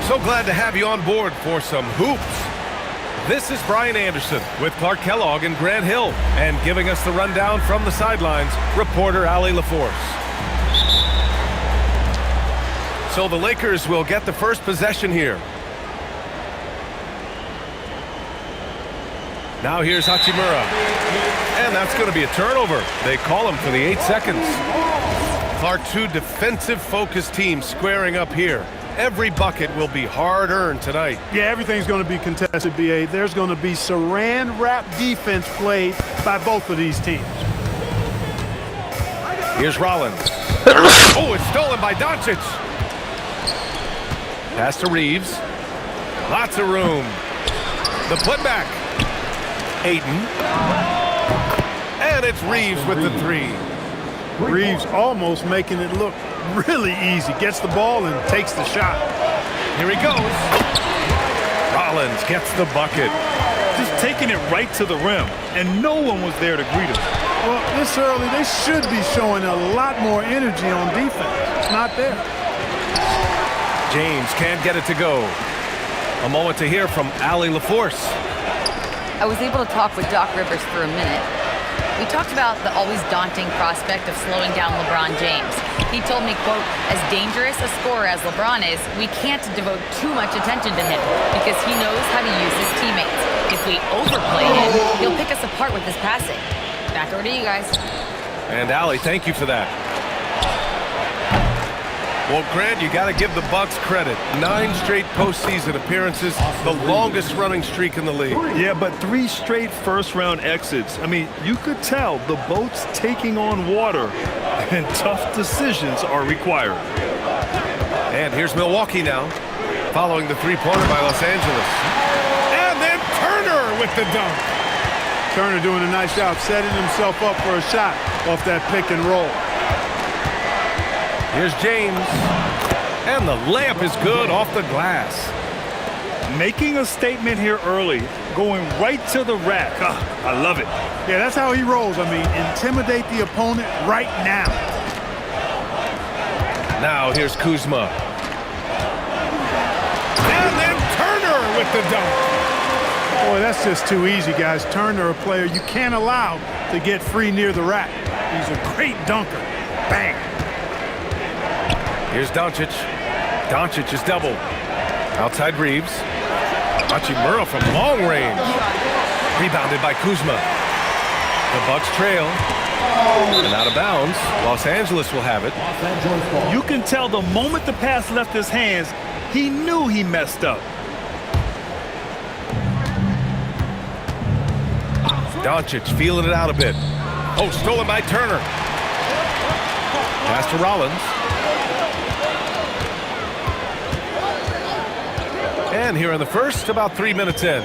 So glad to have you on board for some hoops. This is Brian Anderson with Clark Kellogg and Grant Hill, and giving us the rundown from the sidelines, reporter Allie LaForce. So the Lakers will get the first possession here. Now here's Hachimura, and that's going to be a turnover. They call him for the 8 seconds. Clark, two defensive-focused teams squaring up here. Every bucket will be hard-earned tonight. Yeah, everything's going to be contested, B.A. There's going to be saran-wrap defense played by both of these teams. Here's Rollins. Oh, it's stolen by Doncic. Pass to Reeves. Lots of room. The putback. Ayton. And it's Reeves with the three. Reeves almost making it look really easy. Gets the ball and takes the shot. Here he goes. Rollins gets the bucket. Just taking it right to the rim, and no one was there to greet him. Well, this early, they should be showing a lot more energy on defense. It's not there. James can't get it to go. A moment to hear from Allie LaForce. I was able to talk with Doc Rivers for a minute. We talked about the always daunting prospect of slowing down LeBron James. He told me, quote, as dangerous a scorer as LeBron is, we can't devote too much attention to him because he knows how to use his teammates. If we overplay him, he'll pick us apart with his passing. Back over to you guys. And Allie, thank you for that. Well, Grant, you got to give the Bucks credit. 9 straight postseason appearances, the longest running streak in the league. Yeah, but 3 straight first-round exits. I mean, you could tell the boat's taking on water, and tough decisions are required. And here's Milwaukee now, following the three-pointer by Los Angeles. And then Turner with the dunk. Turner doing a nice job setting himself up for a shot off that pick and roll. Here's James, and the layup is good off the glass. Making a statement here early, going right to the rack. I love it. Yeah, that's how he rolls. I mean, intimidate the opponent right now. Now here's Kuzma. And then Turner with the dunk. Boy, that's just too easy, guys. Turner, a player you can't allow to get free near the rack. He's a great dunker. Bang. Here's Doncic. Doncic is doubled. Outside Reeves. Hachimura from long range. Rebounded by Kuzma. The Bucks trail. And out of bounds. Los Angeles will have it. You can tell the moment the pass left his hands, he knew he messed up. Doncic feeling it out a bit. Oh, stolen by Turner. Pass to Rollins. And here in the first, about 3 minutes in.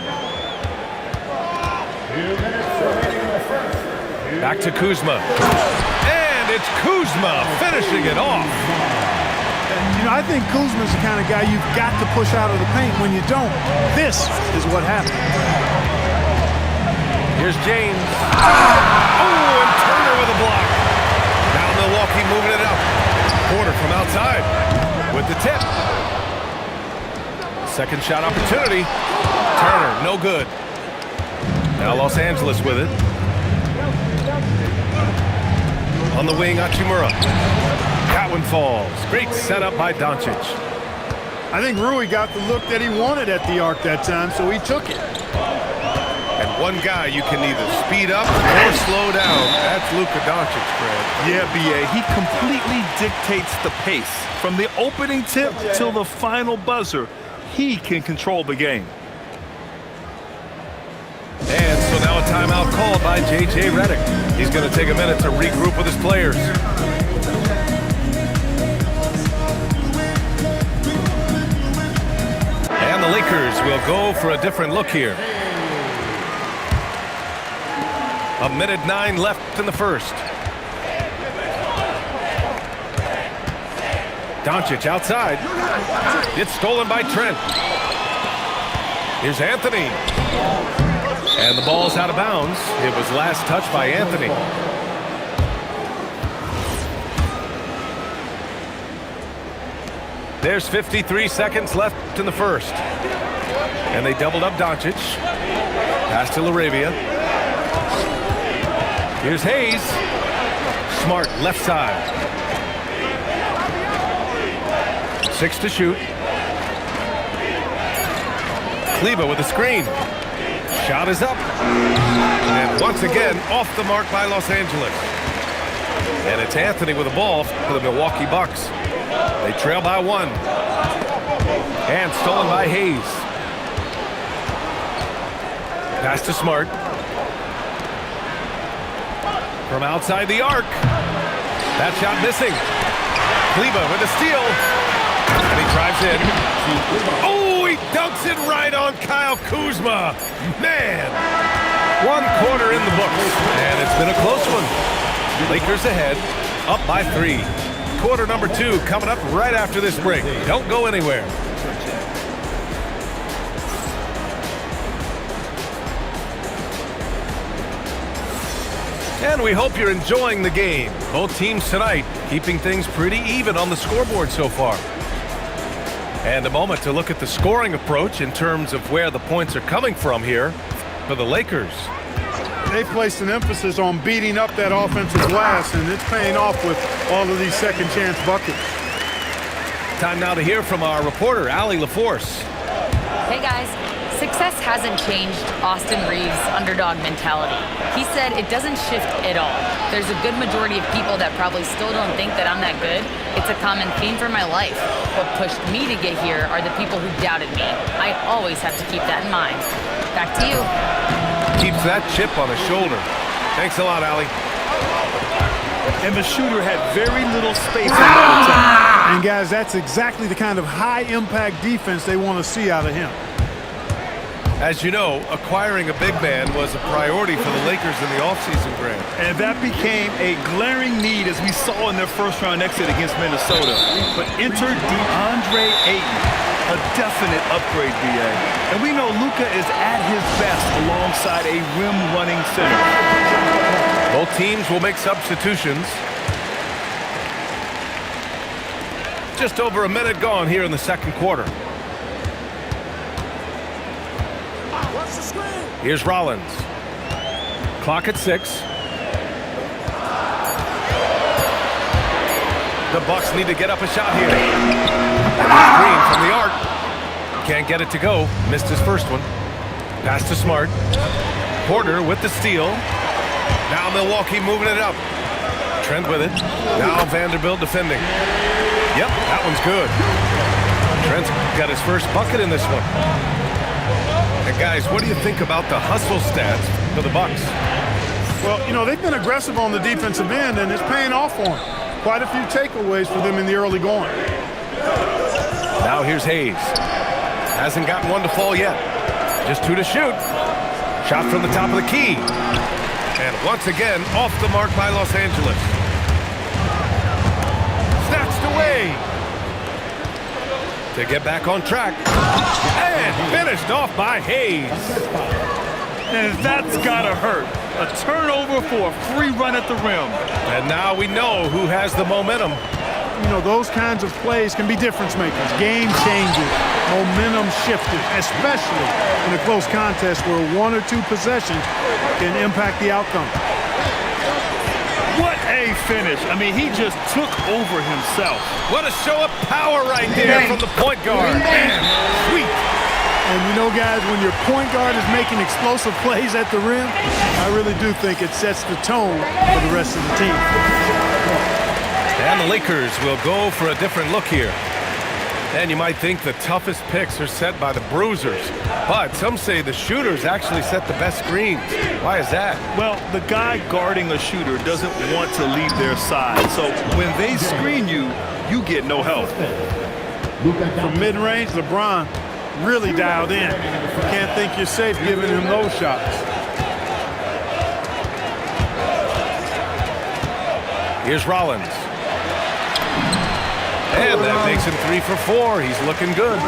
Back to Kuzma. And it's Kuzma finishing it off. You know, I think Kuzma's the kind of guy you've got to push out of the paint. When you don't, this is what happens. Here's James. Oh, and Turner with a block. Now Milwaukee moving it up. Porter from outside with the tip. Second shot opportunity. Turner, no good. Now Los Angeles with it. On the wing, Hachimura. That one falls. Great setup by Doncic. I think Rui got the look that he wanted at the arc that time, so he took it. And one guy you can either speed up or slow down. That's Luka Doncic, Fred. Yeah, B.A., he completely dictates the pace. From the opening tip till the final buzzer, he can control the game. And so now a timeout called by J.J. Redick. He's going to take a minute to regroup with his players. And the Lakers will go for a different look here. 1:09 left in the first. Doncic outside. It's stolen by Trent. Here's Anthony. And the ball's out of bounds. It was last touched by Anthony. There's 53 seconds left in the first. And they doubled up Doncic. Pass to LaRavia. Here's Hayes. Smart left side. 6 to shoot. Kleba with a screen. Shot is up. And once again, off the mark by Los Angeles. And it's Anthony with the ball for the Milwaukee Bucks. They trail by 1. And stolen by Hayes. Pass to Smart. From outside the arc. That shot missing. Kleba with a steal. And he drives in. Oh, he dunks it right on Kyle Kuzma. Man. 1 quarter in the books. And it's been a close one. Lakers ahead, up by 3. Quarter number 2 coming up right after this break. Don't go anywhere. And we hope you're enjoying the game. Both teams tonight keeping things pretty even on the scoreboard so far. And a moment to look at the scoring approach in terms of where the points are coming from here for the Lakers. They placed an emphasis on beating up that offensive glass, and it's paying off with all of these second chance buckets. Time now to hear from our reporter, Allie LaForce. Hey guys, success hasn't changed Austin Reeves' underdog mentality. He said it doesn't shift at all. There's a good majority of people that probably still don't think that I'm that good. It's a common theme for my life. What pushed me to get here are the people who doubted me. I always have to keep that in mind. Back to you. Keeps that chip on his shoulder. Thanks a lot, Allie. And the shooter had very little space on that attack. And guys, that's exactly the kind of high-impact defense they want to see out of him. As you know, acquiring a big man was a priority for the Lakers in the offseason, Grant. And that became a glaring need as we saw in their first-round exit against Minnesota. But enter DeAndre Ayton, a definite upgrade, BA. And we know Luka is at his best alongside a rim-running center. Both teams will make substitutions. Just over a minute gone here in the second quarter. Here's Rollins. Clock at 6. The Bucks need to get up a shot here. Green from the arc. Can't get it to go. Missed his first one. Pass to Smart. Porter with the steal. Now Milwaukee moving it up. Trent with it. Now Vanderbilt defending. Yep, that one's good. Trent's got his first bucket in this one. And guys, what do you think about the hustle stats for the Bucks? Well, you know, they've been aggressive on the defensive end, and it's paying off for them. Quite a few takeaways for them in the early going. Now here's Hayes. Hasn't gotten one to fall yet. Just 2 to shoot. Shot from the top of the key. And once again, off the mark by Los Angeles. Snatched away. To get back on track. And finished off by Hayes. And that's gotta hurt. A turnover for a free run at the rim. And now we know who has the momentum. You know, those kinds of plays can be difference makers, game changers, momentum shifters, especially in a close contest where 1 or 2 possessions can impact the outcome. What a finish. I mean, he just took over himself. What a show of power right there from the point guard. Man, sweet. And you know, guys, when your point guard is making explosive plays at the rim, I really do think it sets the tone for the rest of the team. And the Lakers will go for a different look here. And you might think the toughest picks are set by the bruisers, but some say the shooters actually set the best screens. Why is that? Well, the guy guarding a shooter doesn't want to leave their side. So when they screen you, you get no help. From mid-range, LeBron really dialed in. Can't think you're safe giving him those shots. Here's Rollins. And that makes him 3 for 4. He's looking good.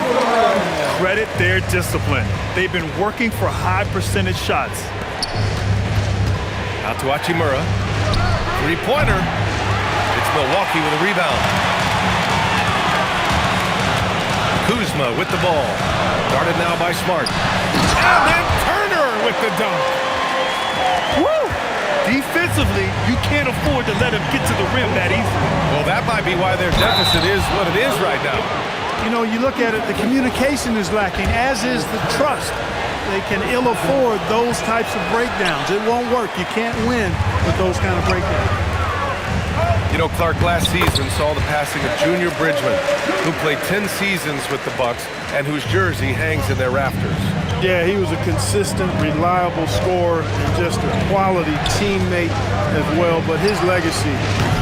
Credit their discipline. They've been working for high percentage shots. Out to Hachimura. 3-pointer. It's Milwaukee with a rebound. Kuzma with the ball. Guarded now by Smart. And then Turner with the dunk. Woo! Defensively, you can't afford to let him get to the rim that easily. Well, that might be why their deficit is what it is right now. You know, you look at it, the communication is lacking, as is the trust. They can ill afford those types of breakdowns. It won't work. You can't win with those kind of breakdowns. You know, Clark, last season saw the passing of Junior Bridgman, who played 10 seasons with the Bucks and whose jersey hangs in their rafters. Yeah, he was a consistent, reliable scorer and just a quality teammate as well. But his legacy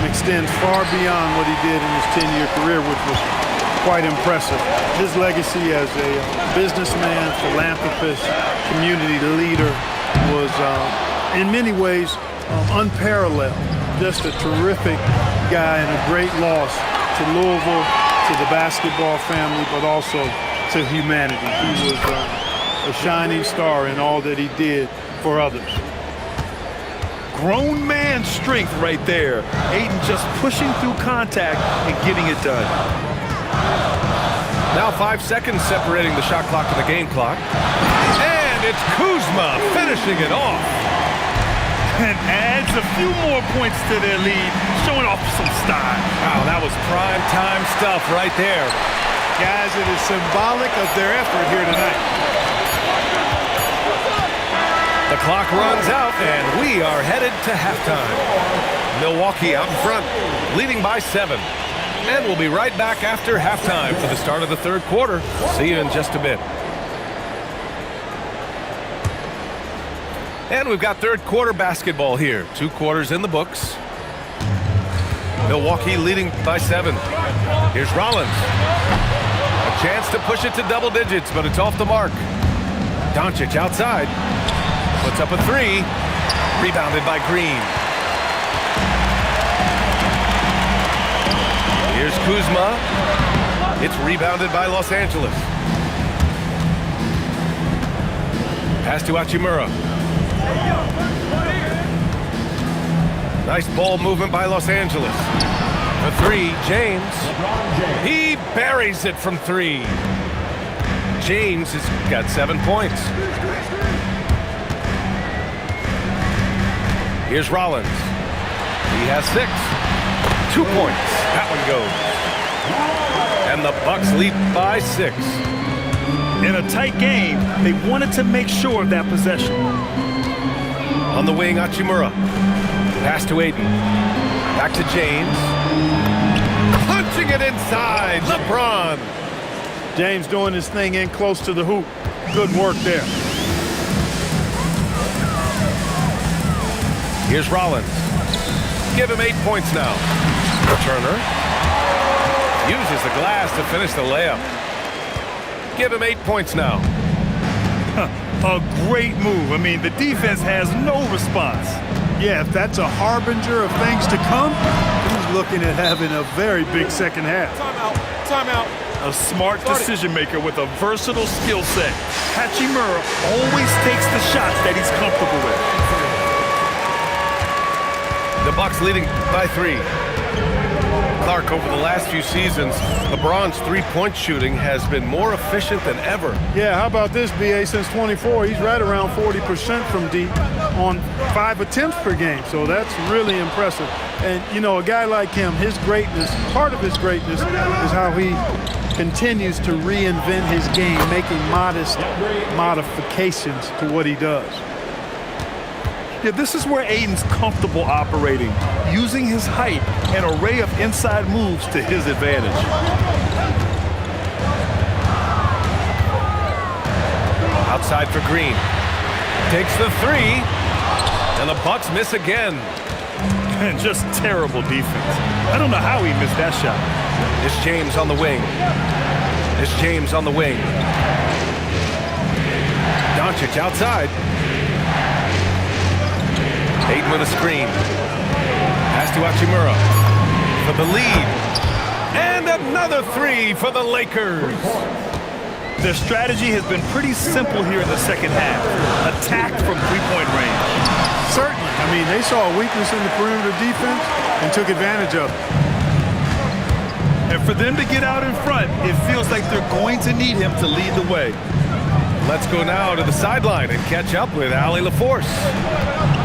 extends far beyond what he did in his 10-year career, which was quite impressive. His legacy as a businessman, philanthropist, community leader was, in many ways, unparalleled. Just a terrific guy and a great loss to Louisville, to the basketball family, but also to humanity. He was a shining star in all that he did for others. Grown man strength right there. Ayton just pushing through contact and getting it done. Now 5 seconds separating the shot clock and the game clock. And it's Kuzma finishing it off. And adds a few more points to their lead, showing off some style. Wow, that was prime time stuff right there. Guys, it is symbolic of their effort here tonight. The clock runs out, and we are headed to halftime. Milwaukee out in front, leading by 7. And we'll be right back after halftime for the start of the third quarter. See you in just a bit. And we've got third quarter basketball here. 2 quarters in the books. Milwaukee leading by 7. Here's Rollins. A chance to push it to double digits, but it's off the mark. Doncic outside. Puts up a 3. Rebounded by Green. Here's Kuzma. It's rebounded by Los Angeles. Pass to Hachimura. Nice ball movement by Los Angeles. The 3, James. He buries it from 3. James has got 7 points. Here's Rollins. He has 6. 2 points. That one goes. And the Bucks lead by 6. In a tight game, they wanted to make sure of that possession. On the wing, Hachimura. Pass to Ayton. Back to James. Punching it inside. LeBron. James doing his thing in close to the hoop. Good work there. Here's Rollins. Give him 8 points now. Turner uses the glass to finish the layup. Give him 8 points now. A great move. I mean, the defense has no response. Yeah, if that's a harbinger of things to come, he's looking at having a very big second half. Timeout. A smart decision maker with a versatile skill set. Hachimura always takes the shots that he's comfortable with. The Bucks leading by 3. Clark, over the last few seasons, LeBron's three-point shooting has been more efficient than ever. Yeah, how about this, B.A.? Since 24, he's right around 40% from deep on 5 attempts per game. So that's really impressive. And, you know, a guy like him, his greatness, part of his greatness is how he continues to reinvent his game, making modest modifications to what he does. Yeah, this is where Ayton's comfortable operating, using his height and array of inside moves to his advantage. Outside for Green. Takes the 3, and the Bucks miss again. And just terrible defense. I don't know how he missed that shot. It's James on the wing. It's James on the wing. Doncic outside. Ayton with a screen. Pass to Hachimura for the lead. And another 3 for the Lakers. Their strategy has been pretty simple here in the second half. Attack from three-point range. Certainly. I mean, they saw a weakness in the perimeter defense and took advantage of it. And for them to get out in front, it feels like they're going to need him to lead the way. Let's go now to the sideline and catch up with Allie LaForce.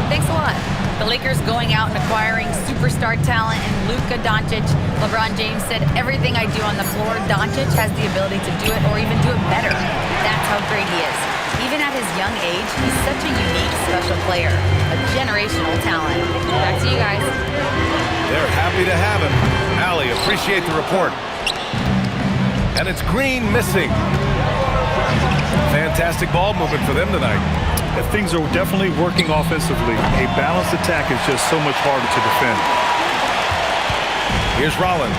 Thanks a lot. The Lakers going out and acquiring superstar talent in Luka Doncic. LeBron James said, everything I do on the floor, Doncic has the ability to do it or even do it better. That's how great he is. Even at his young age, he's such a unique, special player. A generational talent. Back to you guys. They're happy to have him. Allie, appreciate the report. And it's Green missing. Fantastic ball movement for them tonight. Things are definitely working offensively. A balanced attack is just so much harder to defend. Here's Rollins.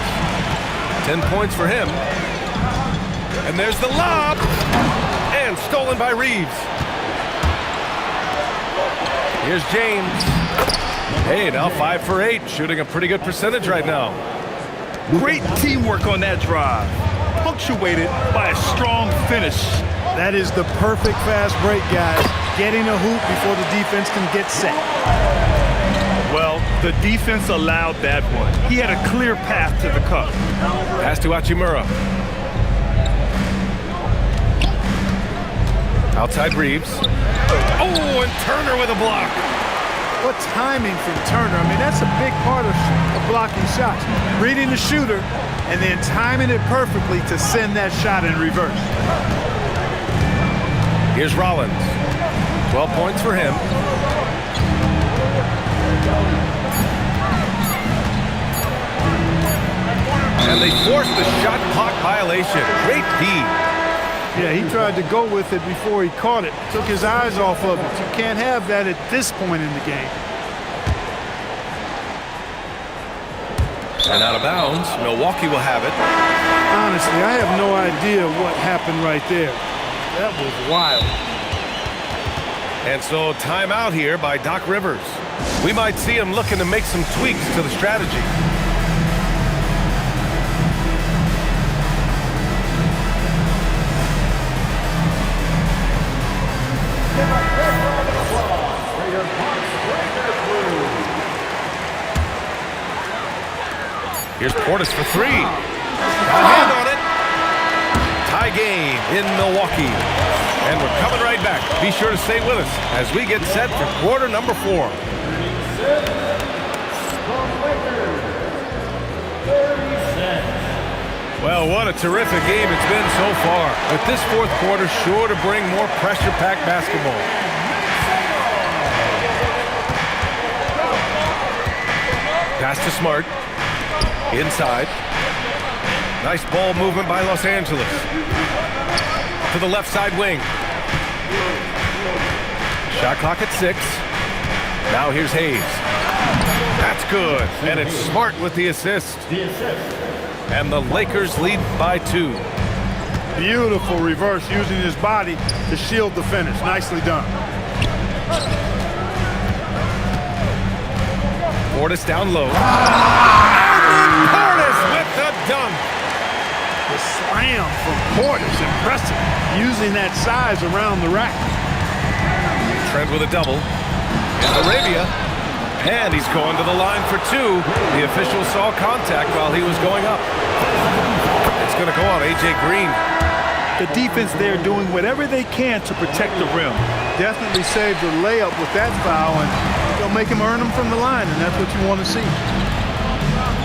10 points for him. And there's the lob. And stolen by Reeves. Here's James. Hey, now 5 for 8. Shooting a pretty good percentage right now. Great teamwork on that drive. Punctuated by a strong finish. That is the perfect fast break, guys. Getting a hoop before the defense can get set. Well, the defense allowed that one. He had a clear path to the cup. Pass to Hachimura. Outside Reeves. Oh, and Turner with a block. What timing from Turner. I mean, that's a big part of blocking shots. Reading the shooter and then timing it perfectly to send that shot in reverse. Here's Rollins. 12 points for him. And they forced the shot clock violation. Great D. Yeah, he tried to go with it before he caught it. Took his eyes off of it. You can't have that at this point in the game. And out of bounds, Milwaukee will have it. Honestly, I have no idea what happened right there. That was wild. And so timeout here by Doc Rivers. We might see him looking to make some tweaks to the strategy. Here's Portis for 3. Got a hand on it. Tie game in Milwaukee. And we're coming right back. Be sure to stay with us as we get set for quarter number 4. Well, what a terrific game it's been so far. With this fourth quarter sure to bring more pressure-packed basketball. Pass to Smart. Inside. Nice ball movement by Los Angeles. To the left side wing. Shot clock at 6. Now here's Hayes. That's good. And it's Smart with the assist. And the Lakers lead by 2. Beautiful reverse using his body to shield the finish. Nicely done. Portis down low. Portis with the dunk. The slam from Portis, impressive. Using that size around the rack. Trent with a double. And Arabia. And he's going to the line for 2. The official saw contact while he was going up. It's going to go on A.J. Green. The defense there doing whatever they can to protect the rim. Definitely saved the layup with that foul, and they'll make him earn them from the line, and that's what you want to see.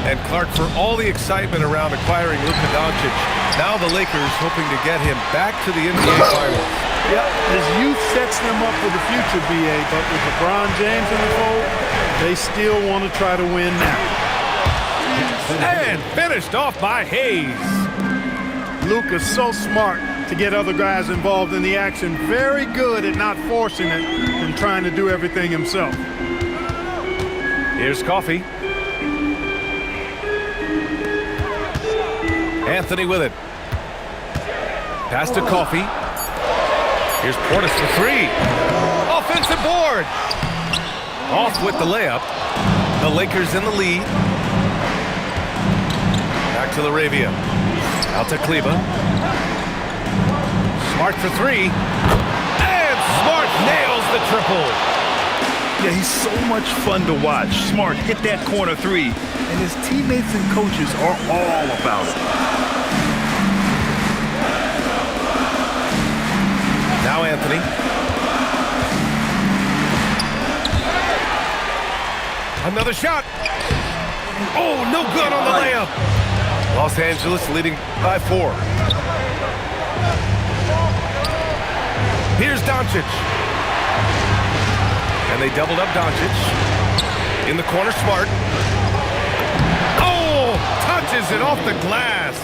And Clark, for all the excitement around acquiring Luka Doncic, now the Lakers hoping to get him back to the NBA Finals. Yep, his youth sets them up for the future, B.A., but with LeBron James in the fold, they still want to try to win now. And finished off by Hayes. Luka's so smart to get other guys involved in the action. Very good at not forcing it and trying to do everything himself. Here's Coffey. Anthony with it. Pass to Coffey. Here's Portis for 3. Offensive board. Off with the layup. The Lakers in the lead. Back to Laravia. Out to Kleba. Smart for 3. And Smart nails the triple. Yeah, he's so much fun to watch. Smart, hit that corner three, and his teammates and coaches are all about it. Now Anthony. Another shot. Oh, no good on the layup. Los Angeles leading by 4. Here's Doncic. And they doubled up Doncic. In the corner, Smart. Oh, touches it off the glass.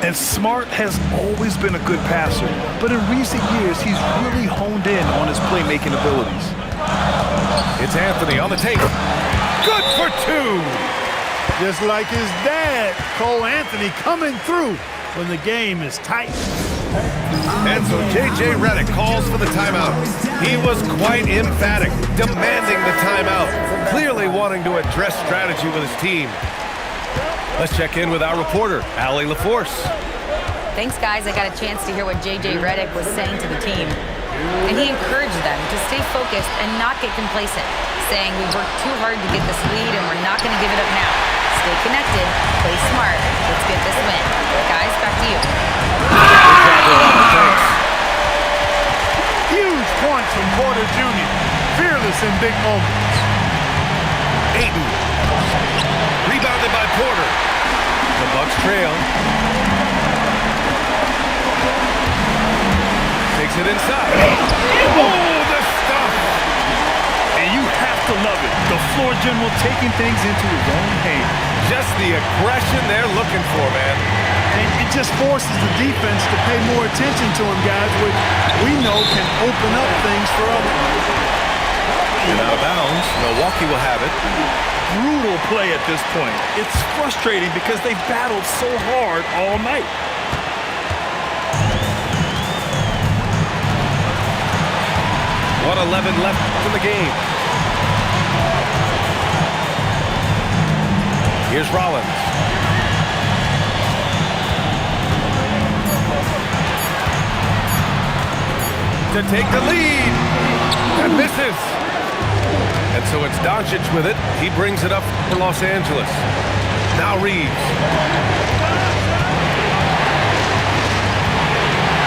And Smart has always been a good passer, but in recent years, he's really honed in on his playmaking abilities. It's Anthony on the tape. Good for 2. Just like his dad, Cole Anthony, coming through when the game is tight. And so J.J. Redick calls for the timeout. He was quite emphatic, demanding the timeout, clearly wanting to address strategy with his team. Let's check in with our reporter, Allie LaForce. Thanks, guys. I got a chance to hear what J.J. Redick was saying to the team. And he encouraged them to stay focused and not get complacent, saying we worked too hard to get this lead and we're not going to give it up now. Stay connected, play smart. Let's get this win. Guys, back to you. Huge points from Porter Jr. Fearless in big moments. Ayton. Rebounded by Porter. The Bucks trail. Takes it inside. Oh, the stuff! And you have to love it. The floor general taking things into his own hands. Just the aggression they're looking for, man. And it just forces the defense to pay more attention to him, guys, which we know can open up things for others. And out of bounds, Milwaukee will have it. Brutal play at this point. It's frustrating because they've battled so hard all night. 1:11 left in the game. Here's Rollins. To take the lead. And misses. And so it's Doncic with it. He brings it up for Los Angeles. Now Reeves.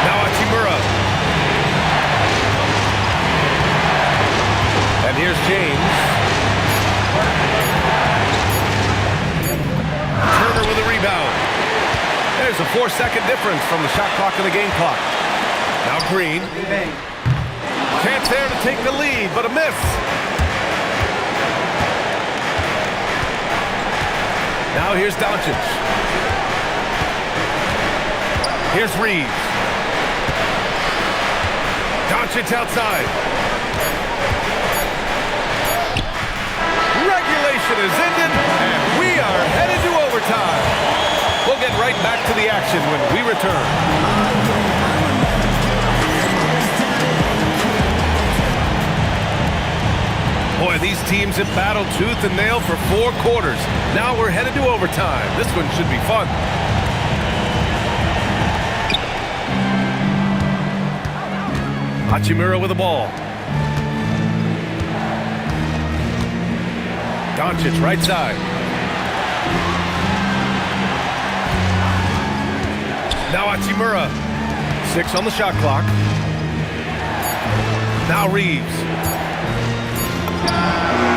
Now Hachimura. And here's James. Turner with a rebound. There's a 4-second difference from the shot clock and the game clock. Now Green. Chance there to take the lead, but a miss. Now here's Doncic. Here's Reeves. Doncic outside. Regulation is ended, and we are headed to overtime. We'll get right back to the action when we return. Boy, these teams have battled tooth and nail for 4 quarters. Now we're headed to overtime. This one should be fun. Hachimura with the ball. Doncic right side. Now Hachimura. 6 on the shot clock. Now Reeves.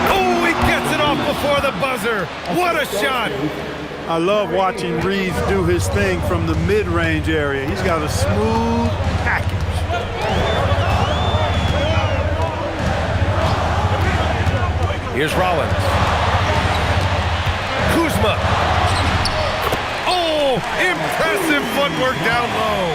Oh, he gets it off before the buzzer. What a shot. I love watching Reeves do his thing from the mid-range area. He's got a smooth package. Here's Rollins. Kuzma. Oh, impressive footwork down low.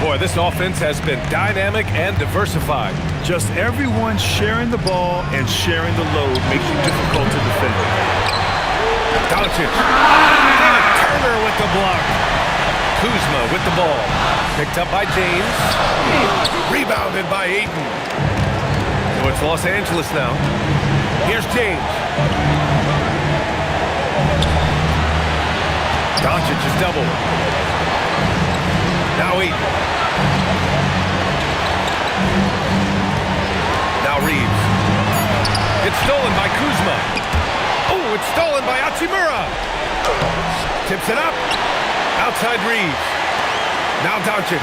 Boy, this offense has been dynamic and diversified. Just everyone sharing the ball and sharing the load makes you difficult to defend. Doncic. Turner with the block. Kuzma with the ball. Picked up by James. Rebounded by Ayton. So it's Los Angeles now. Here's James. Doncic is doubled. Now Ayton. Now Now Reeves. It's stolen by Kuzma. Oh, it's stolen by Hachimura. Tips it up. Outside Reeves. Now Doncic.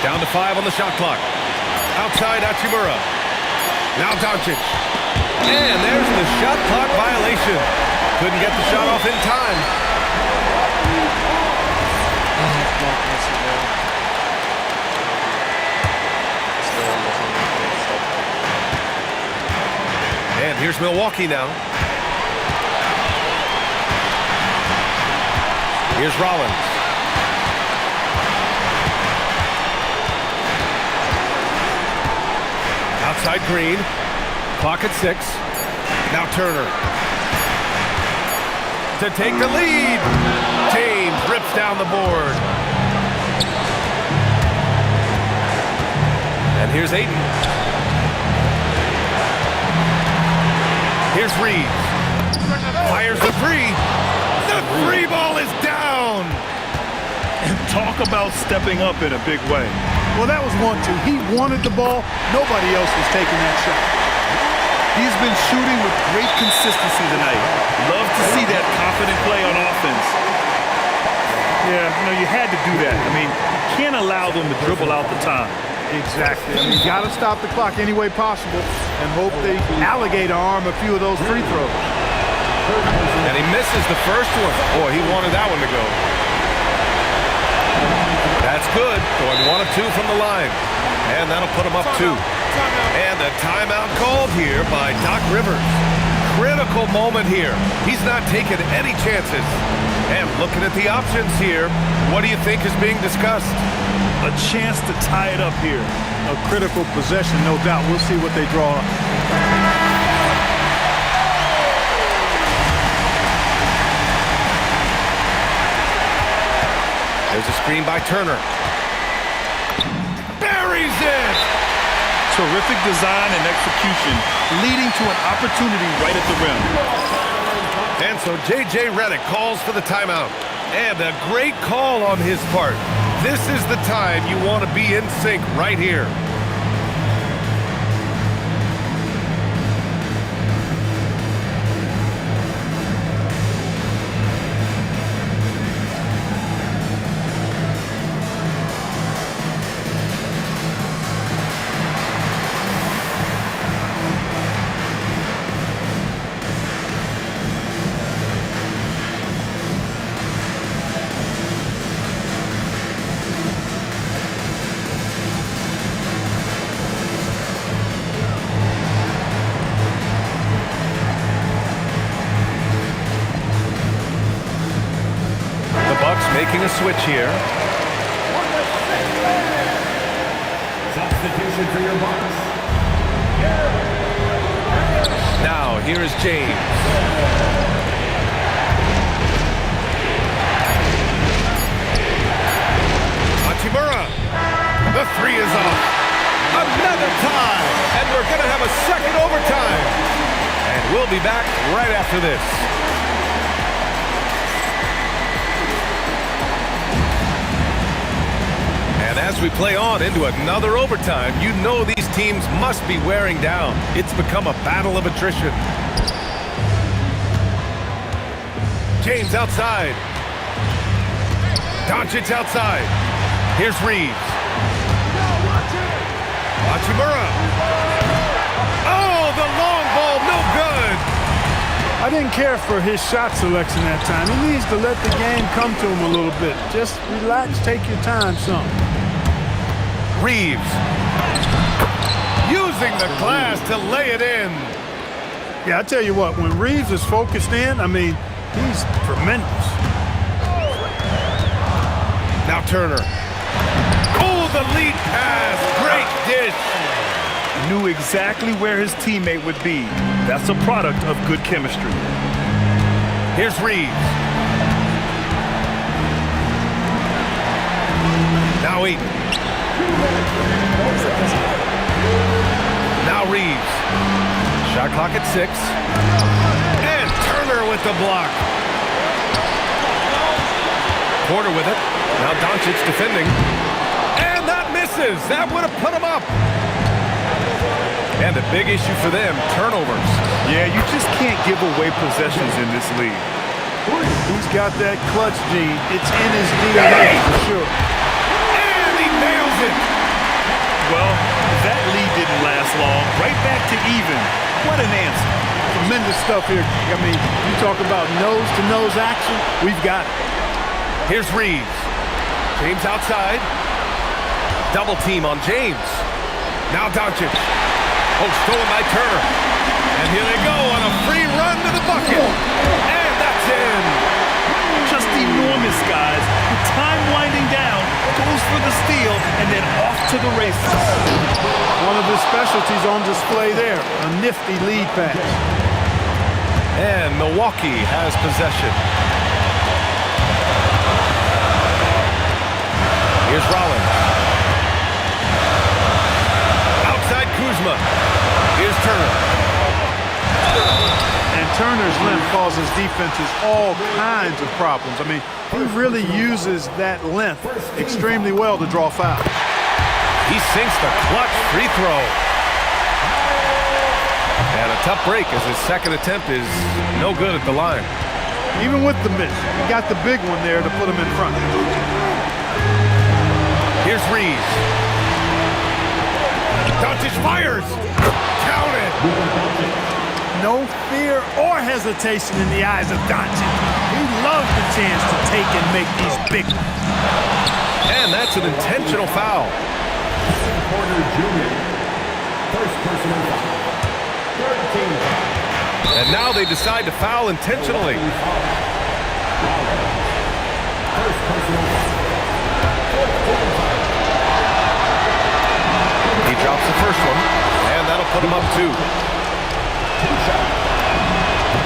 Down to 5 on the shot clock. Outside Hachimura. Now Doncic. And there's the shot clock violation. Couldn't get the shot off in time. And here's Milwaukee now. Here's Rollins. Outside Green. Clock at 6. Now Turner. To take the lead. James rips down the board. And here's Ayton. Here's Reeves. Fires the three. The free ball is down. And talk about stepping up in a big way. Well, that was 1-2. He wanted the ball. Nobody else was taking that shot. He's been shooting with great consistency tonight. Love to see that confident play on offense. Yeah, you had to do that. I mean, you can't allow them to dribble out the time. Exactly. I mean, you got to stop the clock any way possible and hope they alligator arm a few of those free throws. And he misses the first one. Boy, he wanted that one to go. That's good. Going 1 of 2 from the line. And that'll put him up 2. And a timeout called here by Doc Rivers. Critical moment here. He's not taking any chances. And looking at the options here, what do you think is being discussed? A chance to tie it up here. A critical possession, no doubt. We'll see what they draw up. There's a screen by Turner. Buries it! Terrific design and execution, leading to an opportunity right at the rim. And so J.J. Redick calls for the timeout. And a great call on his part. This is the time you want to be in sync right here. Making a switch here. Substitution for your Bucks. Now, here is James. Hachimura. The three is off. Another tie. And we're going to have a second overtime. And we'll be back right after this. As we play on into another overtime, you know these teams must be wearing down. It's become a battle of attrition. James outside. Doncic outside. Here's Reeves. Hachimura. Oh, the long ball, no good. I didn't care for his shot selection that time. He needs to let the game come to him a little bit. Just relax, take your time some. Reeves using the glass to lay it in. Yeah, I tell you what, when Reeves is focused in, I mean, he's tremendous. Now Turner. Oh, the lead pass. Great dish. Knew exactly where his teammate would be. That's a product of good chemistry. Here's Reeves. Now Ayton. Now Reeves. Shot clock at 6. And Turner with the block. Porter with it. Now Doncic defending. And that misses. That would have put him up. And a big issue for them, turnovers. Yeah, you just can't give away possessions in this league. He's got that clutch gene. It's in his DNA for sure. And he nails it. Well, that lead didn't last long. Right back to even. What an answer. Tremendous stuff here. I mean, you talk about nose-to-nose action, we've got it. Here's Reeves. James outside. Double team on James. Now Doncic. Oh, stolen by Turner. And here they go on a free run to the bucket. And that's in. Just enormous, guys. With time winding down, goes for the steal, and then off to the races. One of his specialties on display there, a nifty lead pass. And Milwaukee has possession. Here's Rollins. Outside Kuzma. Here's Turner. And Turner's length causes defenses all kinds of problems. I mean, he really uses that length extremely well to draw fouls. He sinks the clutch free throw. And a tough break as his second attempt is no good at the line. Even with the miss, he got the big one there to put him in front. Here's Reeves. Doncic fires. Count it. No fear or hesitation in the eyes of Doncic. He loves the chance to take and make these big ones. And that's an intentional foul. Porter Jr. First personal foul. Third team foul. And now they decide to foul intentionally. First personal foul. He drops the first one, and that'll put him up 2.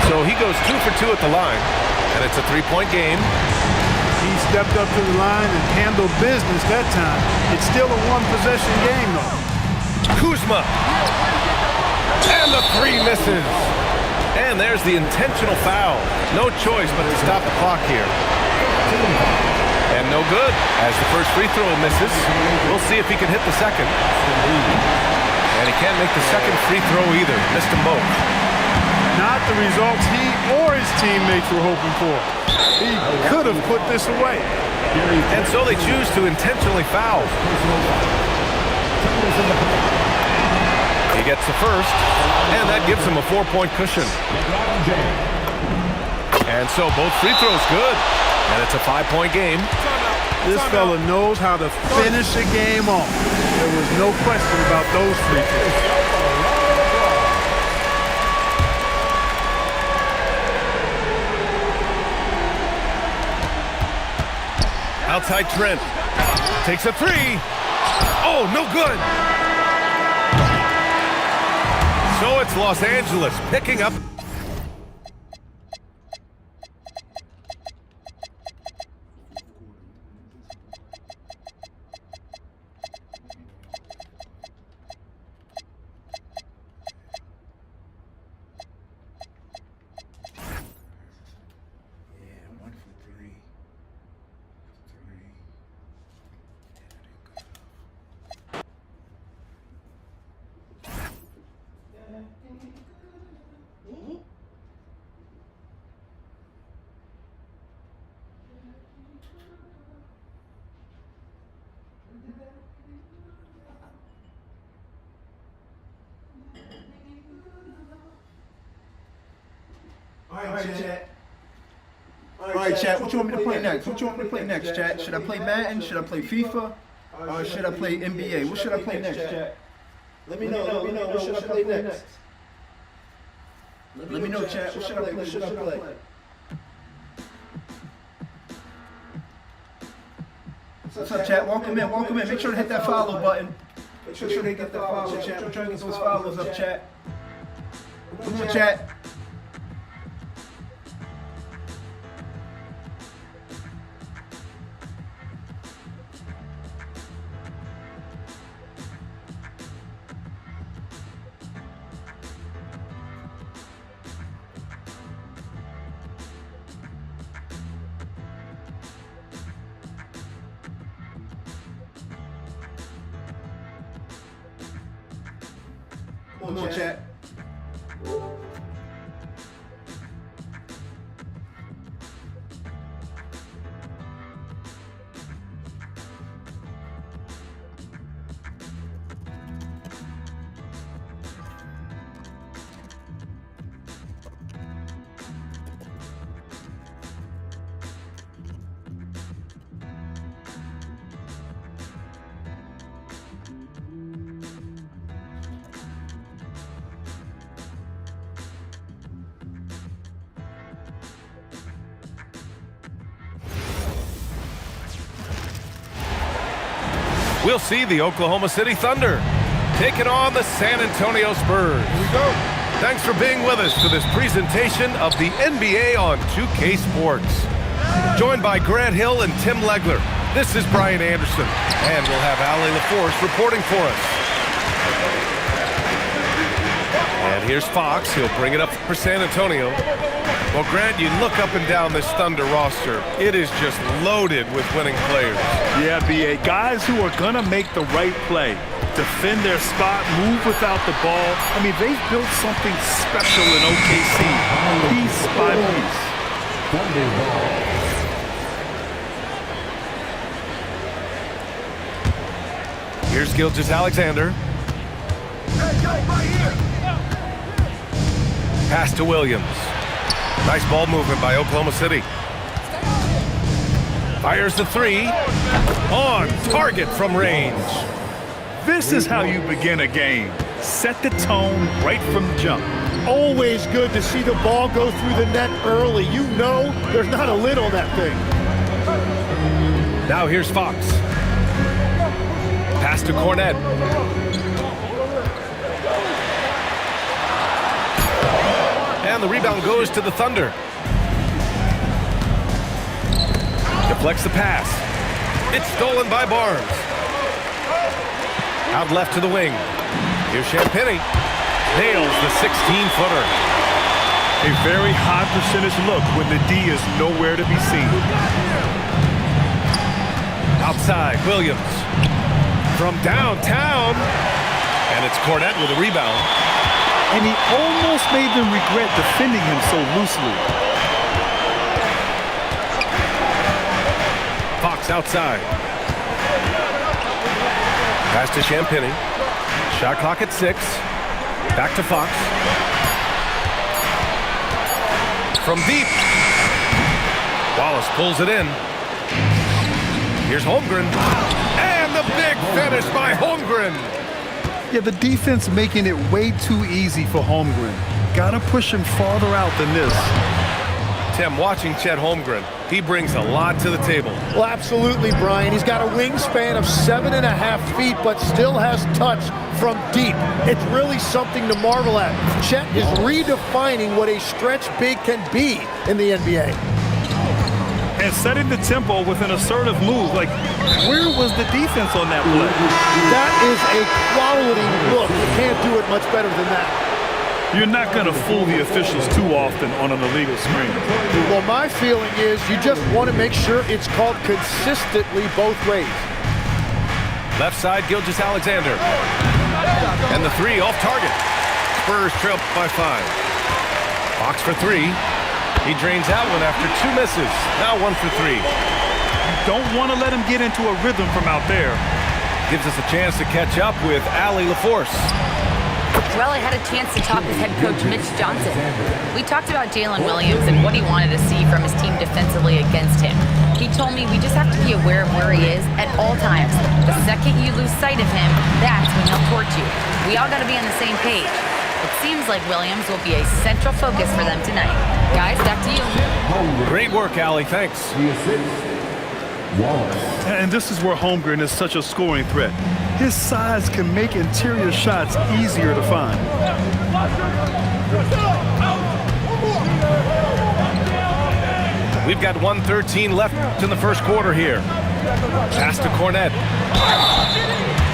So he goes 2 for 2 at the line, and it's a 3-point game. He stepped up to the line and handled business that time. It's still a one-possession game, though. Kuzma. And the 3 misses. And there's the intentional foul. No choice but to stop the clock here. And no good, as the first free throw misses. We'll see if he can hit the second. And he can't make the second free throw either. Missed them both. Not the results he or his teammates were hoping for. He could have put this away. And so they choose to intentionally foul. He gets the first, and that gives him a 4-point cushion. And so both free throws good. And it's a 5-point game. This fella knows how to finish a game off. There was no question about those free throws. Outside Trent. Takes a 3. Oh, no good. So it's Los Angeles picking up. All right, chat. What you want me to play next? What you want me to play next, chat? Should I play Madden? Should I play FIFA? Or should I play NBA? What should I play next, chat? Let me know. What should I play next? Let me know, chat. What should I play? What should I play? What's up, chat? Welcome in. Welcome in. Make sure to hit that follow button. Make sure to get that follow, chat. We're trying to get those follows up, chat. Come on, chat. Come on, chat. We'll see the Oklahoma City Thunder taking on the San Antonio Spurs. Here we go. Thanks for being with us for this presentation of the NBA on 2K Sports. Joined by Grant Hill and Tim Legler, this is Brian Anderson, and we'll have Ali LaForce reporting for us. And here's Fox. He'll bring it up for San Antonio. Well, Grant, you look up and down this Thunder roster. It is just loaded with winning players. Yeah, B.A. Guys who are going to make the right play, defend their spot, move without the ball. I mean, they've built something special in OKC, piece by piece. Here's Gilgeous-Alexander. Pass to Williams. Nice ball movement by Oklahoma City. Fires the three. On target from range. This is how you begin a game. Set the tone right from the jump. Always good to see the ball go through the net early. You know there's not a lid on that thing. Now here's Fox. Pass to Cornette. And the rebound goes to the Thunder. Deflects the pass. It's stolen by Barnes. Out left to the wing. Here's Champagnie. Nails the 16-footer. A very high percentage look when the D is nowhere to be seen. Outside, Williams. From downtown. And it's Cornette with a rebound. And he almost made them regret defending him so loosely. Fox outside. Pass to Champagnie. Shot clock at 6. Back to Fox. From deep. Wallace pulls it in. Here's Holmgren. And the big finish by Holmgren. Yeah, the defense making it way too easy for Holmgren. Gotta push him farther out than this. Tim, watching Chet Holmgren, he brings a lot to the table. Well, absolutely, Brian. He's got a wingspan of 7.5 feet, but still has touch from deep. It's really something to marvel at. Chet is redefining what a stretch big can be in the NBA. And setting the tempo with an assertive move. Like, where was the defense on that play? That is a quality look. You can't do it much better than that. You're not going to fool the officials too often on an illegal screen. Well, my feeling is you just want to make sure it's called consistently both ways. Left side, Gilgeous-Alexander. And the three off target. Spurs trail by 5. Fox for 3. He drains out one after 2 misses. Now 1 for 3. You don't want to let him get into a rhythm from out there. Gives us a chance to catch up with Ali LaForce. Well, I had a chance to talk with head coach Mitch Johnson. We talked about Jalen Williams and what he wanted to see from his team defensively against him. He told me we just have to be aware of where he is at all times. The second you lose sight of him, that's when he'll torch you. We all got to be on the same page. It seems like Williams will be a central focus for them tonight. Guys, back to you. Great work, Ali. Thanks. And this is where Holmgren is such a scoring threat. His size can make interior shots easier to find. We've got 1:13 left in the first quarter here. Pass to Cornette.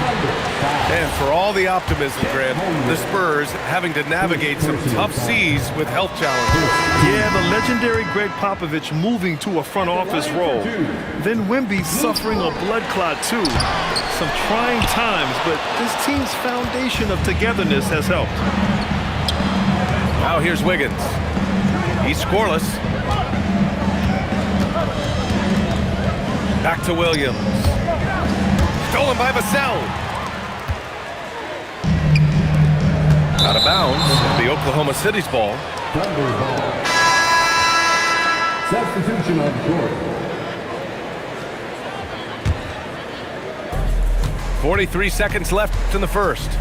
And for all the optimism, Grant, the Spurs having to navigate some tough seas with health challenges. Yeah, the legendary Greg Popovich moving to a front office role. Then Wemby suffering a blood clot too. Some trying times, but this team's foundation of togetherness has helped. Now here's Wiggins. He's scoreless. Back to Williams. Stolen by Vassell. Out of bounds. The Oklahoma City's ball. Thunder ball. Substitution on court. 43 seconds left in the first.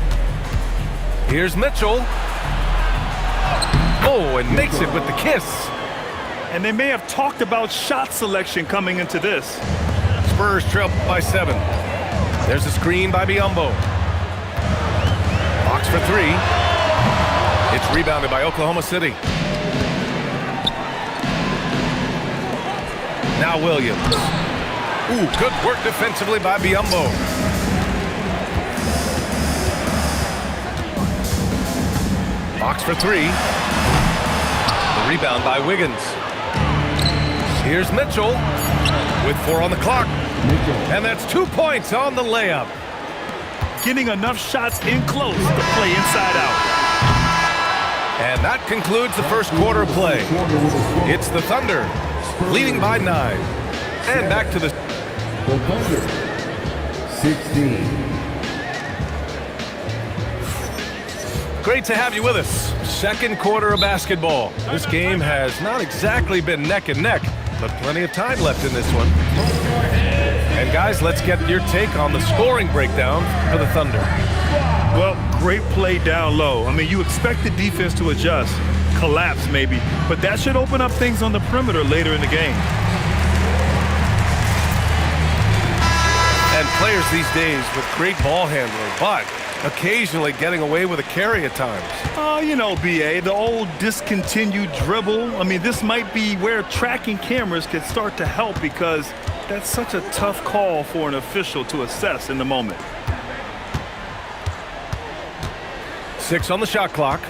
Here's Mitchell. Oh, and makes it with the kiss. And they may have talked about shot selection coming into this. Spurs trail by 7. There's a screen by Biyombo. Box for 3. It's rebounded by Oklahoma City. Now Williams. Ooh, good work defensively by Biyombo. Box for 3. The rebound by Wiggins. Here's Mitchell with 4 on the clock. And that's 2 points on the layup. Getting enough shots in close to play inside out. And that concludes the first quarter of play. It's the Thunder leading by 9. And back to the Thunder, 16. Great to have you with us. Second quarter of basketball. This game has not exactly been neck and neck, but plenty of time left in this one. And guys, let's get your take on the scoring breakdown for the Thunder. Well, great play down low. I mean, you expect the defense to adjust, collapse maybe, but that should open up things on the perimeter later in the game. And players these days with great ball handling, but occasionally getting away with a carry at times. Oh, you know, BA, the old discontinued dribble. I mean, this might be where tracking cameras could start to help because that's such a tough call for an official to assess in the moment. 6 on the shot clock.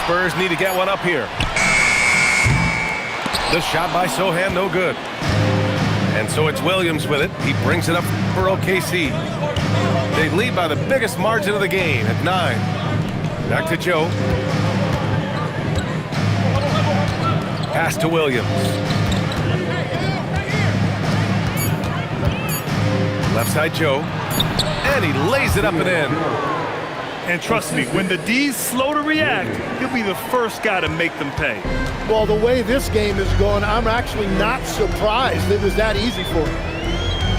Spurs need to get one up here. The shot by Sohan, no good. And so it's Williams with it. He brings it up for OKC. They lead by the biggest margin of the game at 9. Back to Joe. Pass to Williams. Left side Joe. And he lays it up and in. And trust me, when the D's slow to react, he'll be the first guy to make them pay. Well, the way this game is going, I'm actually not surprised it was that easy for him.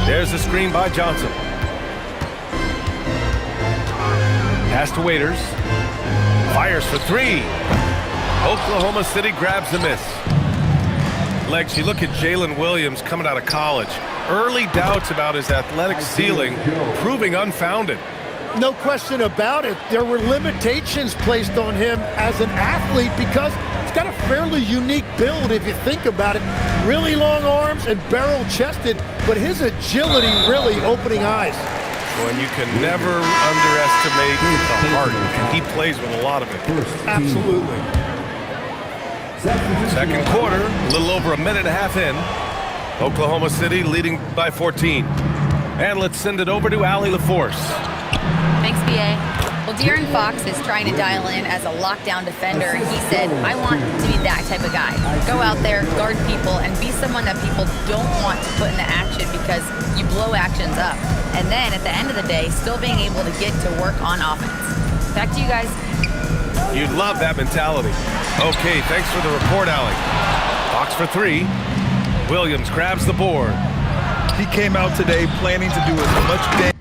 There's a screen by Johnson. Pass to Waiters. Fires for 3. Oklahoma City grabs the miss. Legs, you look at Jalen Williams coming out of college. Early doubts about his athletic ceiling proving unfounded. No question about it. There were limitations placed on him as an athlete because he's got a fairly unique build if you think about it. Really long arms and barrel-chested, but his agility really opening eyes. Well, and you can never underestimate the heart, and he plays with a lot of it. Absolutely. Second quarter, a little over a minute and a half in. Oklahoma City leading by 14. And let's send it over to Allie LaForce. Thanks, BA. Well, De'Aaron Fox is trying to dial in as a lockdown defender, and he said, I want to be that type of guy. Go out there, guard people, and be someone that people don't want to put into action because you blow actions up. And then at the end of the day, still being able to get to work on offense. Back to you guys. You'd love that mentality. Okay, thanks for the report, Allie. Fox for 3. Williams grabs the board. He came out today planning to do as much damage.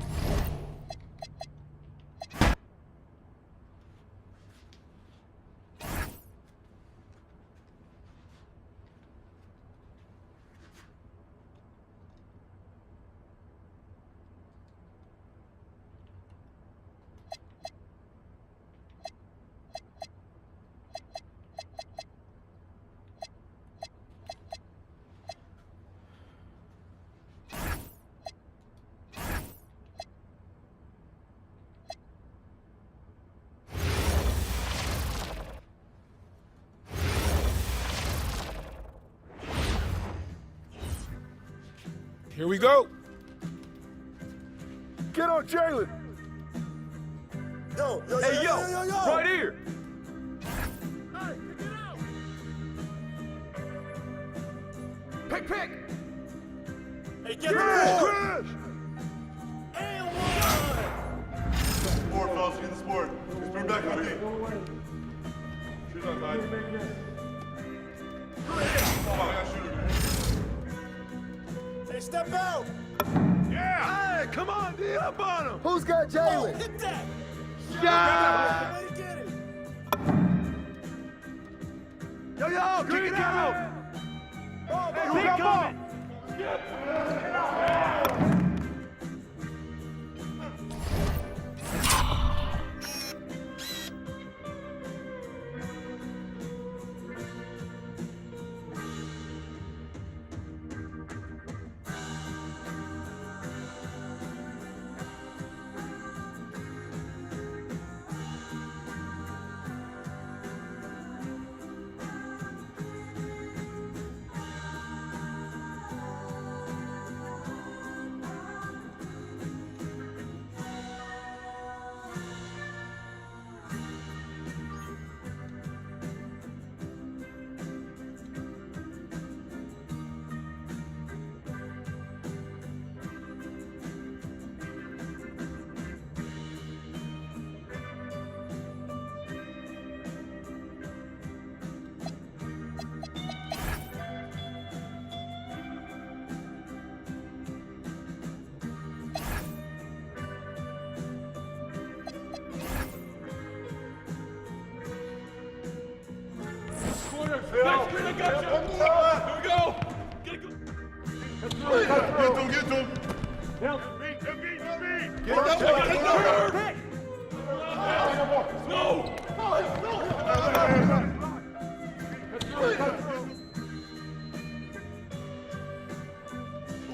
Here we go. Get on Jalen. Hey, yo, right here. Pick. Hey, get the ball. Sport, fellas, get the sport. Just bring back my team. Shoot on, guys. Oh, I got shooter. Hey, step out. Yeah! Hey, come on, D up on him. Who's got Jalen? Oh, hit that. Yeah! Way to get it. Yo, kick it out. Hey, who got ball? Get to him.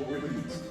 Released.